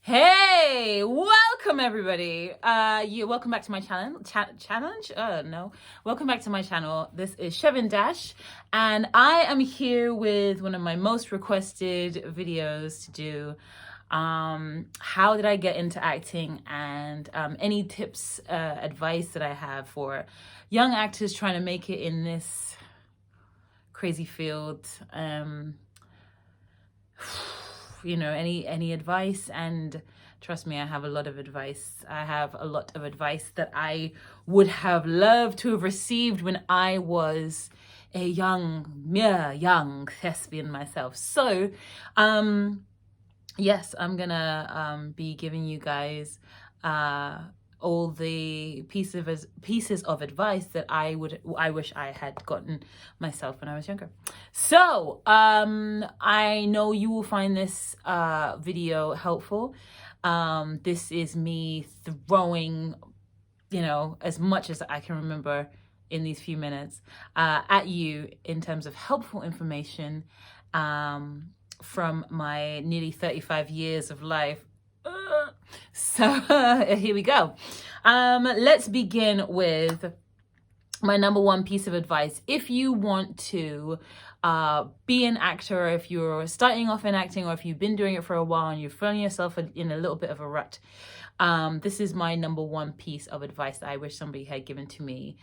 Hey, welcome everybody. Welcome back to my welcome back to my channel. This is Shevin Dash, and I am here with one of my most requested videos to do. How did I get into acting, and any tips, advice that I have for young actors trying to make it in this crazy field. Any advice. And trust me, I have a lot of advice. I have a lot of advice that I would have loved to have received when I was a young thespian myself. So yes, I'm gonna be giving you guys all the pieces of advice that I wish I had gotten myself when I was younger. So I know you will find this video helpful. This is me throwing, as much as I can remember in these few minutes at you in terms of helpful information from my nearly 35 years of life. So here we go. Let's begin with my number one piece of advice. If you want to be an actor, or if you're starting off in acting, or if you've been doing it for a while and you're finding yourself in a little bit of a rut, this is my number one piece of advice that I wish somebody had given to me.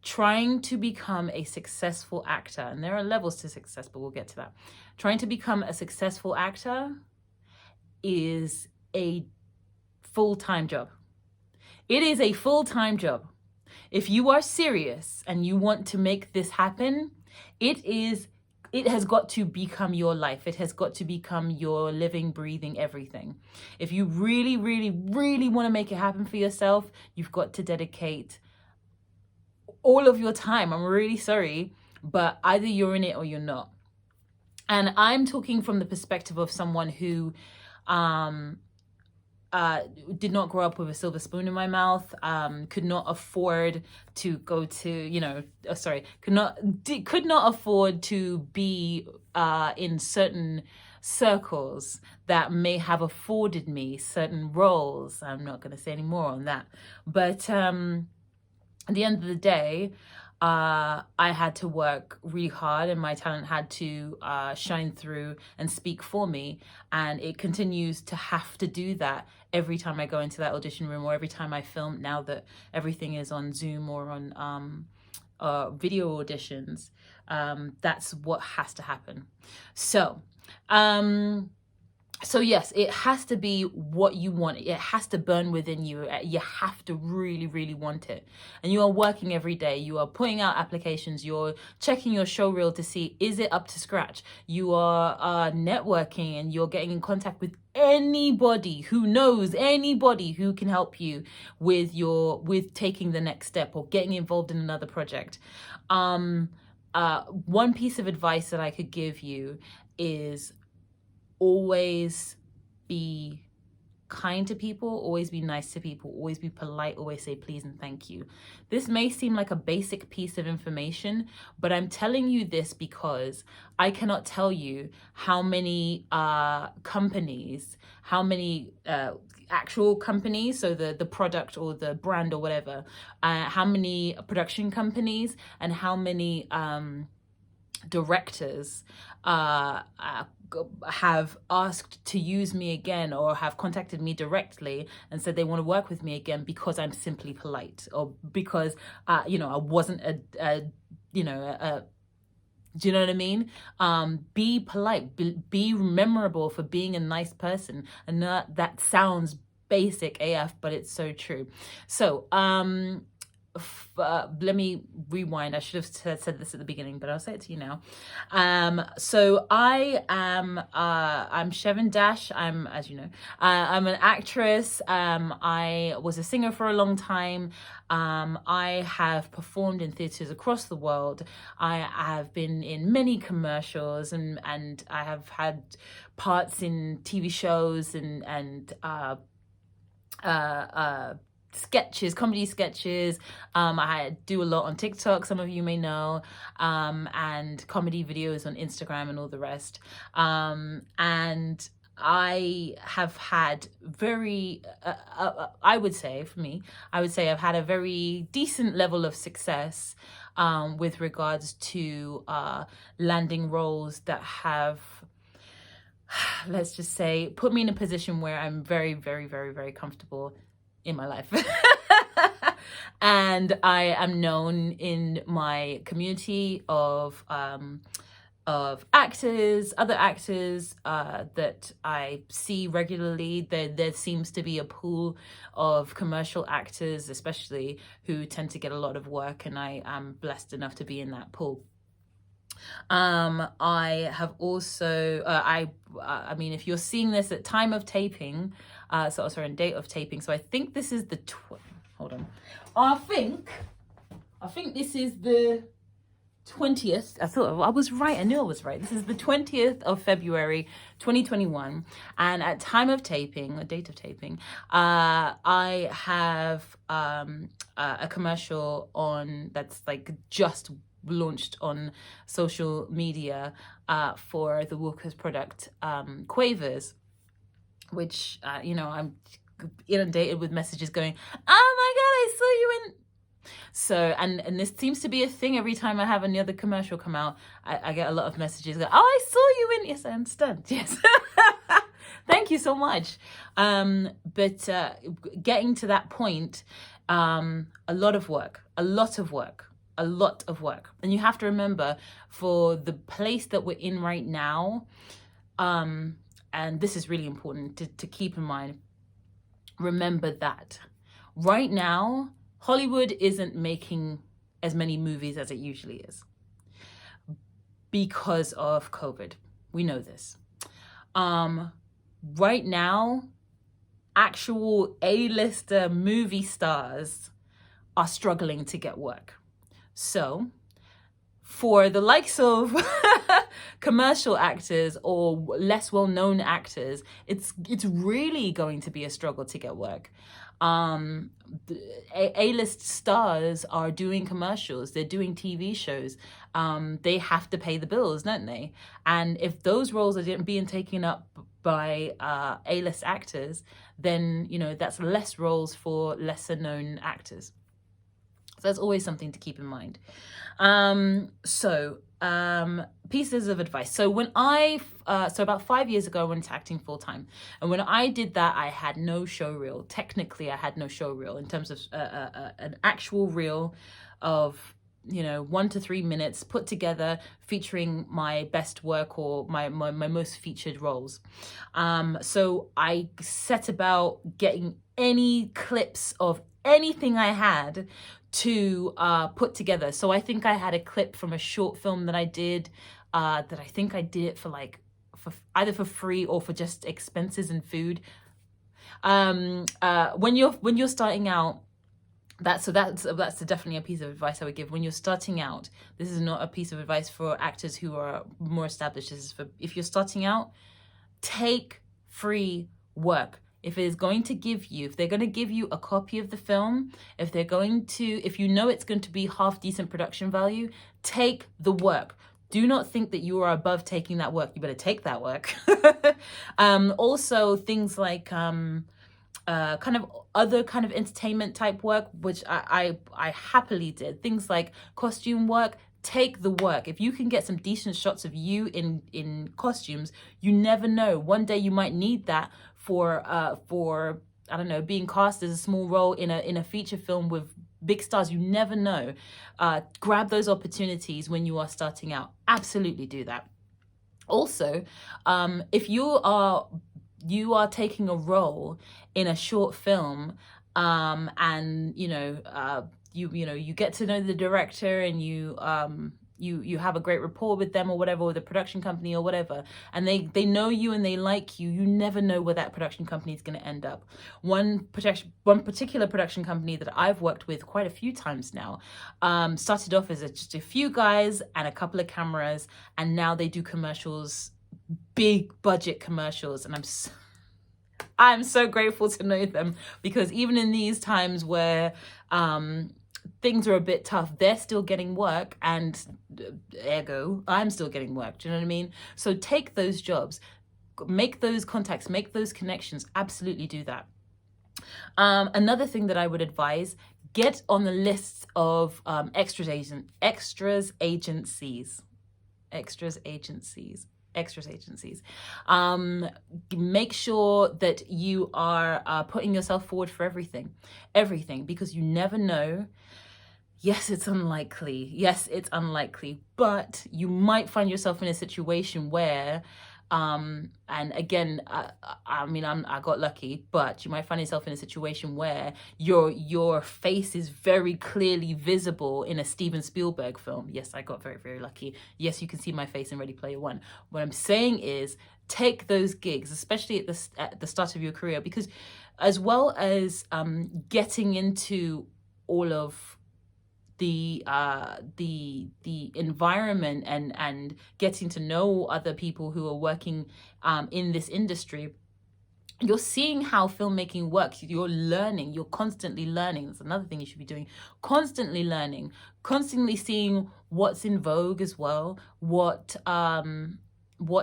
Trying to become a successful actor, and there are levels to success, but we'll get to that. Trying to become a successful actor is a full-time job. It is a full-time job. If you are serious and you want to make this happen, it has got to become your life. It has got to become your living, breathing everything. If you really, really, really want to make it happen for yourself, you've got to dedicate all of your time. I'm really sorry, but either you're in it or you're not. And I'm talking from the perspective of someone who did not grow up with a silver spoon in my mouth, could not afford to go to, could not afford to be in certain circles that may have afforded me certain roles. I'm not going to say any more on that. But at the end of the day, I had to work really hard, and my talent had to shine through and speak for me. And it continues to have to do that every time I go into that audition room, or every time I film, now that everything is on Zoom or on video auditions. That's what has to happen. So yes, it has to be what you want. It has to burn within you. You have to really, really want it. And you are working every day. You are putting out applications. You're checking your show reel to see, is it up to scratch? You are networking, and you're getting in contact with anybody who knows, anybody who can help you with taking the next step or getting involved in another project. One piece of advice that I could give you is always be kind to people, always be nice to people, always be polite, always say please and thank you. This may seem like a basic piece of information, but I'm telling you this because I cannot tell you how many companies, how many actual companies, so the product or the brand or whatever, how many production companies and how many directors have asked to use me again, or have contacted me directly and said they want to work with me again because I'm simply polite, or because I wasn't do you know what I mean? Be polite, be memorable for being a nice person. And that sounds basic AF, but it's so true. So let me rewind. I should have said this at the beginning, but I'll say it to you now. So I'm Shevin Dash. I'm, as you know, I'm an actress. I was a singer for a long time. I have performed in theaters across the world. I have been in many commercials, and I have had parts in TV shows and sketches, comedy sketches. I do a lot on TikTok, some of you may know, and comedy videos on Instagram and all the rest. And I have had I would say for me, I would say I've had a very decent level of success with regards to landing roles that have, let's just say, put me in a position where I'm very, very, very, very comfortable in my life. And I am known in my community of actors, other actors that I see regularly. There seems to be a pool of commercial actors, especially, who tend to get a lot of work, and I am blessed enough to be in that pool. I have also, I mean, if you're seeing this at time of taping, sorry, date of taping. So I think this is the, hold on. I think this is the 20th. I thought I was right. I knew I was right. This is the 20th of February, 2021. And at time of taping, or date of taping, I have a commercial on that's like just launched on social media for the Walker's product Quavers, which I'm inundated with messages going, oh my god, I saw you in. So and this seems to be a thing. Every time I have another commercial come out, I get a lot of messages going, oh, I saw you in. Yes, I understand. Yes. Thank you so much. But getting to that point, a lot of work. And you have to remember, for the place that we're in right now, and this is really important to keep in mind, remember that right now, Hollywood isn't making as many movies as it usually is because of COVID. We know this. Right now, actual A-lister movie stars are struggling to get work. So for the likes of commercial actors or less well-known actors, it's really going to be a struggle to get work. A-list stars are doing commercials, they're doing TV shows. They have to pay the bills, don't they? And if those roles are being taken up by A-list actors, then that's less roles for lesser known actors. So that's always something to keep in mind. Pieces of advice. So when so about 5 years ago, I went into acting full time. And when I did that, I had no show reel. Technically, I had no show reel in terms of an actual reel of 1 to 3 minutes put together, featuring my best work or my most featured roles. So I set about getting any clips of anything I had to put together. So I think I had a clip from a short film that I did, that I think I did it for either for free or for just expenses and food. When you're starting out, that's definitely a piece of advice I would give. When you're starting out, this is not a piece of advice for actors who are more established. This is for, if you're starting out, take free work. If they're going to give you a copy of the film, if you know it's going to be half decent production value, take the work. Do not think that you are above taking that work. You better take that work. Also, things like kind of other kind of entertainment type work, which I happily did. Things like costume work. Take the work. If you can get some decent shots of you in costumes, you never know. One day you might need that for I don't know, being cast as a small role in a feature film with big stars. You never know. Grab those opportunities when you are starting out. Absolutely do that. Also, if you are taking a role in a short film, and you get to know the director, and you have a great rapport with them or whatever, or the production company or whatever, and they know you and they like you, you never know where that production company is going to end up. One particular production company that I've worked with quite a few times now, started off as just a few guys and a couple of cameras, and now they do commercials, big budget commercials, and I'm so grateful to know them, because even in these times where things are a bit tough, they're still getting work, and ergo, I'm still getting work. Do you know what I mean? So take those jobs, make those contacts, make those connections. Absolutely do that. Another thing that I would advise, get on the lists of extras agencies. Make sure that you are putting yourself forward for everything, because you never know. Yes, it's unlikely, but you might find yourself in a situation where, and again, I got lucky, but you might find yourself in a situation where your face is very clearly visible in a Steven Spielberg film. Yes, I got very, very lucky. Yes, you can see my face in Ready Player One. What I'm saying is, take those gigs, especially at the start of your career, because as well as getting into all of the environment and getting to know other people who are working in this industry, you're seeing how filmmaking works. You're learning. You're constantly learning. That's another thing you should be doing. Constantly learning. Constantly seeing what's in vogue as well. What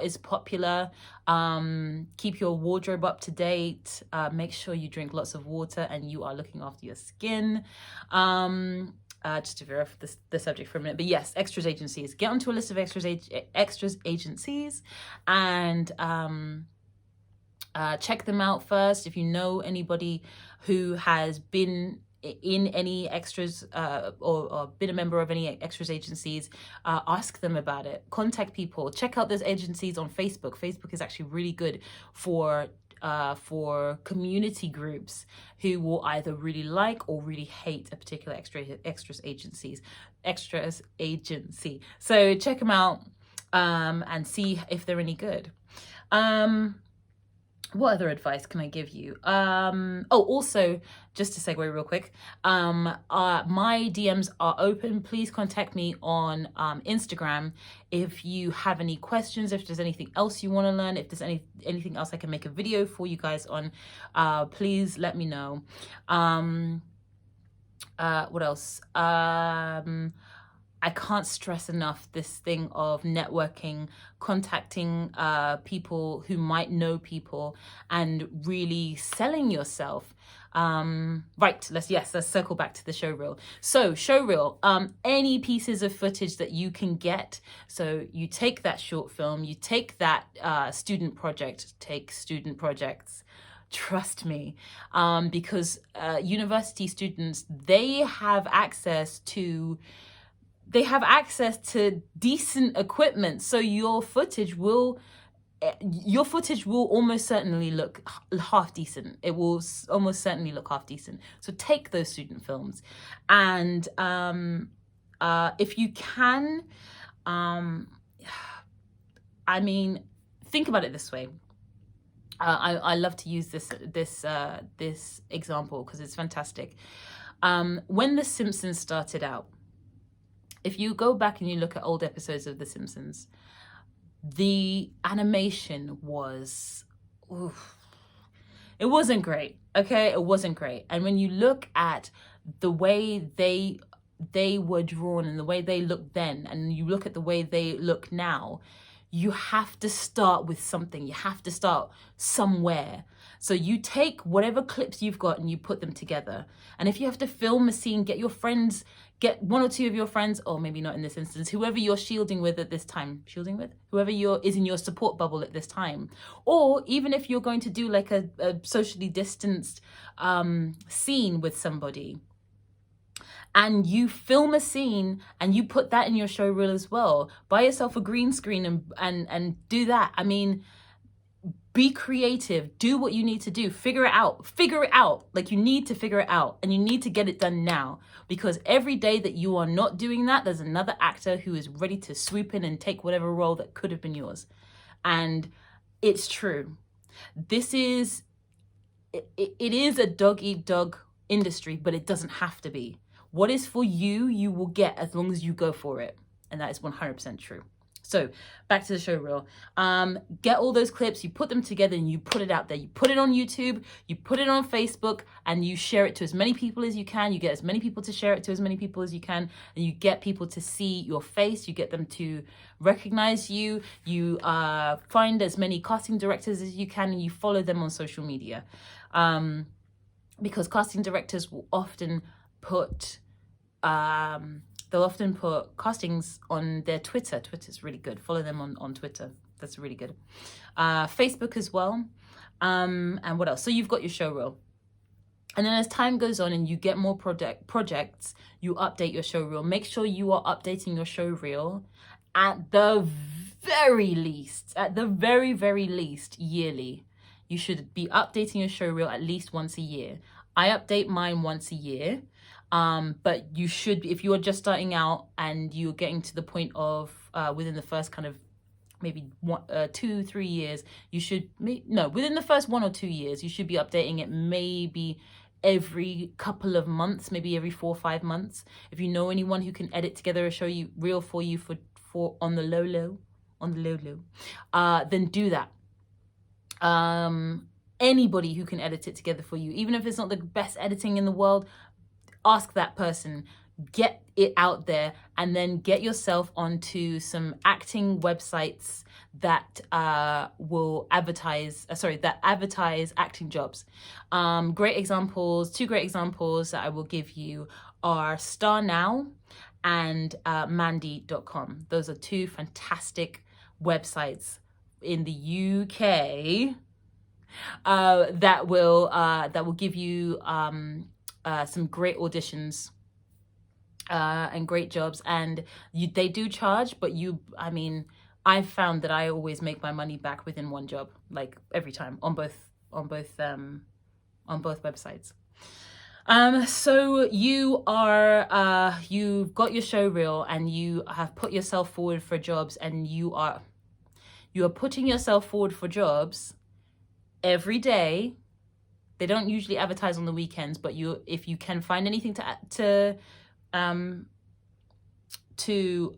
is popular. Keep your wardrobe up to date. Make sure you drink lots of water and you are looking after your skin. Just to veer off the subject for a minute, but yes, extras agencies. Get onto a list of extras agencies and check them out first. If you know anybody who has been in any extras or been a member of any extras agencies, ask them about it. Contact people. Check out those agencies on Facebook. Facebook is actually really good for community groups who will either really like or really hate a particular extras agency. So check them out and see if they're any good. What other advice can I give you? Also, just to segue real quick, my DMs are open. Please contact me on Instagram if you have any questions, if there's anything else you want to learn, if there's anything else I can make a video for you guys on, please let me know. What else? I can't stress enough this thing of networking, contacting people who might know people, and really selling yourself. Let's circle back to the show reel. So show reel, any pieces of footage that you can get. So you take that short film, you take that student project, take student projects. Trust me, because university students, they have access to decent equipment, so your footage will almost certainly look half decent. It will almost certainly look half decent. So take those student films, and if you can, think about it this way. I love to use this example because it's fantastic. When The Simpsons started out, if you go back and you look at old episodes of The Simpsons, the animation was, it wasn't great, okay? It wasn't great. And when you look at the way they were drawn and the way they looked then, and you look at the way they look now, you have to start with something. You have to start somewhere. So you take whatever clips you've got and you put them together. And if you have to film a scene, get get one or two of your friends, or maybe not in this instance, whoever you're shielding with at this time, whoever is in your support bubble at this time. Or even if you're going to do like a socially distanced scene with somebody, and you film a scene and you put that in your show reel as well, buy yourself a green screen and do that. I mean, be creative, do what you need to do, figure it out. Like, you need to figure it out, and you need to get it done now, because every day that you are not doing that, there's another actor who is ready to swoop in and take whatever role that could have been yours. And it's true. It is a dog-eat-dog industry, but it doesn't have to be. What is for you, you will get as long as you go for it. And that is 100% true. So back to the show reel. Get all those clips, you put them together and you put it out there. You put it on YouTube, you put it on Facebook, and you share it to as many people as you can. You get as many people to share it to as many people as you can, and you get people to see your face. You get them to recognize you. You find as many casting directors as you can, and you follow them on social media. Because casting directors will often put castings on their Twitter. Twitter's really good. Follow them on Twitter. That's really good. Facebook as well. And what else? So you've got your show reel. And then as time goes on and you get more projects, you update your show reel. Make sure you are updating your show reel at the very least, very least, yearly. You should be updating your show reel at least once a year. I update mine once a year. But you should, if you are just starting out and you're getting to the point of within the first kind of maybe 2-3 years, you should within the first 1 or 2 years, you should be updating it maybe every couple of months, maybe every 4 or 5 months. If you know anyone who can edit together a show reel for you for on the low, then do that. Anybody who can edit it together for you, even if it's not the best editing in the world, ask that person, get it out there, and then get yourself onto some acting websites that will advertise acting jobs. Two great examples that I will give you are Star Now and Mandy.com. Those are two fantastic websites in the UK that will give you some great auditions and great jobs, and they do charge, but I've found that I always make my money back within one job, like every time on both websites. So you've got your show reel and you have put yourself forward for jobs, and you are putting yourself forward for jobs every day. They don't usually advertise on the weekends, but if you can find anything to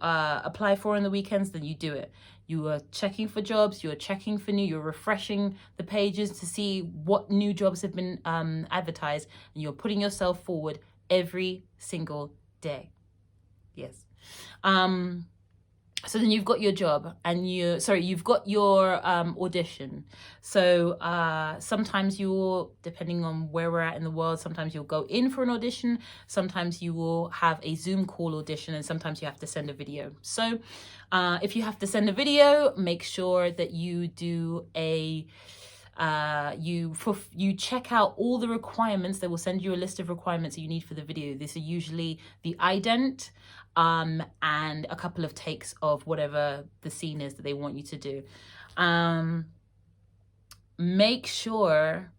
apply for on the weekends, then you do it. You are checking for jobs, you're refreshing the pages to see what new jobs have been advertised, and you're putting yourself forward every single day. Yes. So then you've got your job and you've got your audition. So sometimes depending on where we're at in the world, sometimes you'll go in for an audition, sometimes you will have a Zoom call audition, and sometimes you have to send a video. So if you have to send a video, make sure that you do you check out all the requirements. They will send you a list of requirements that you need for the video. These are usually the ident, and a couple of takes of whatever the scene is that they want you to do. Make sure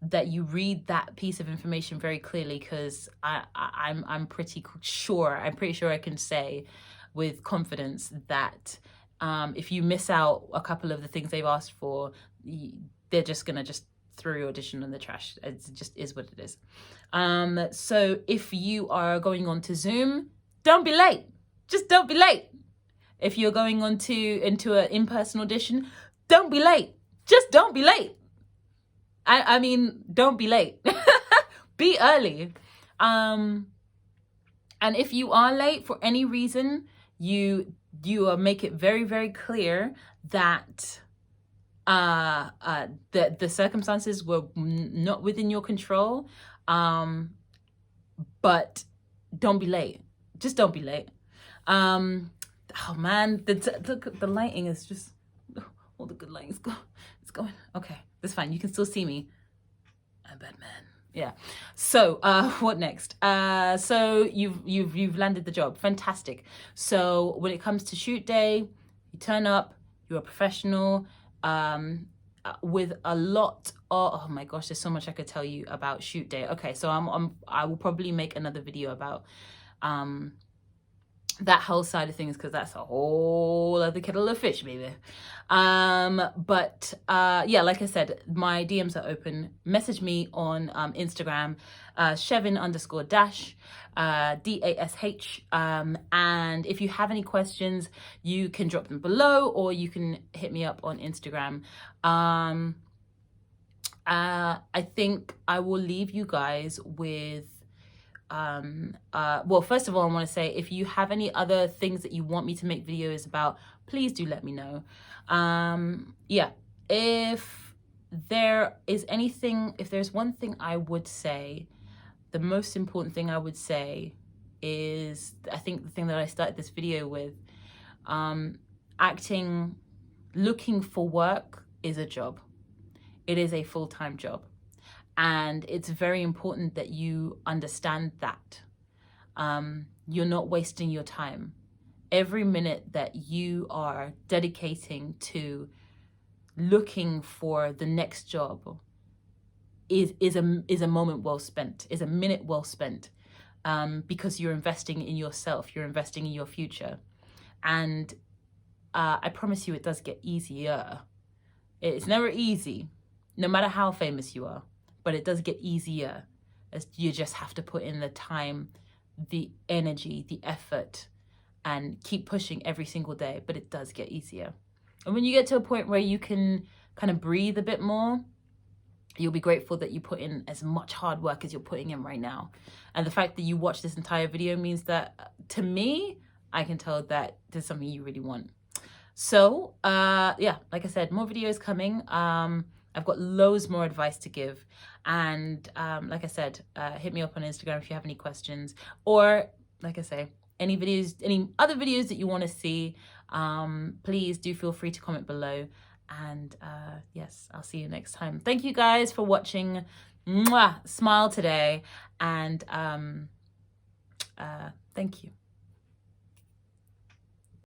that you read that piece of information very clearly, because I'm pretty sure I can say with confidence that if you miss out a couple of the things they've asked for, they're just gonna throw your audition in the trash. It just is what it is. So if you are going on to Zoom, don't be late. Just don't be late. If you're going into an in-person audition, don't be late. Just don't be late. I mean, don't be late. Be early. And if you are late for any reason, you make it very, very clear that the circumstances were not within your control. But don't be late. Just don't be late. Oh man, the lighting is just, all the good lighting is it's going. Okay, that's fine. You can still see me. I'm Batman. Yeah. So what next? So you've landed the job. Fantastic. So when it comes to shoot day, you turn up. You're a professional. With a lot of, oh my gosh, there's so much I could tell you about shoot day. Okay, so I will probably make another video about that whole side of things, because that's a whole other kettle of fish, baby. But yeah, like I said, my DMs are open. Message me on Instagram, Shevin_dash, DASH. And if you have any questions, you can drop them below, or you can hit me up on Instagram. I think I will leave you guys with well, first of all, I want to say, if you have any other things that you want me to make videos about, please do let me know. Yeah, if there is anything, if there's one thing I would say, the most important thing I would say is, I think the thing that I started this video with, acting, looking for work is a job. It is a full-time job. And it's very important that you understand that. You're not wasting your time. Every minute that you are dedicating to looking for the next job is a moment well spent, is a minute well spent, because you're investing in yourself, you're investing in your future. And I promise you, it does get easier. It's never easy, no matter how famous you are. But it does get easier, as you just have to put in the time, the energy, the effort, and keep pushing every single day. But it does get easier. And when you get to a point where you can kind of breathe a bit more, you'll be grateful that you put in as much hard work as you're putting in right now. And the fact that you watched this entire video means that, to me, I can tell that there's something you really want. So, yeah, like I said, more videos coming. I've got loads more advice to give. And like I said, hit me up on Instagram if you have any questions. Or, like I say, any other videos that you want to see, please do feel free to comment below. And yes, I'll see you next time. Thank you guys for watching. Mwah! Smile today. And thank you.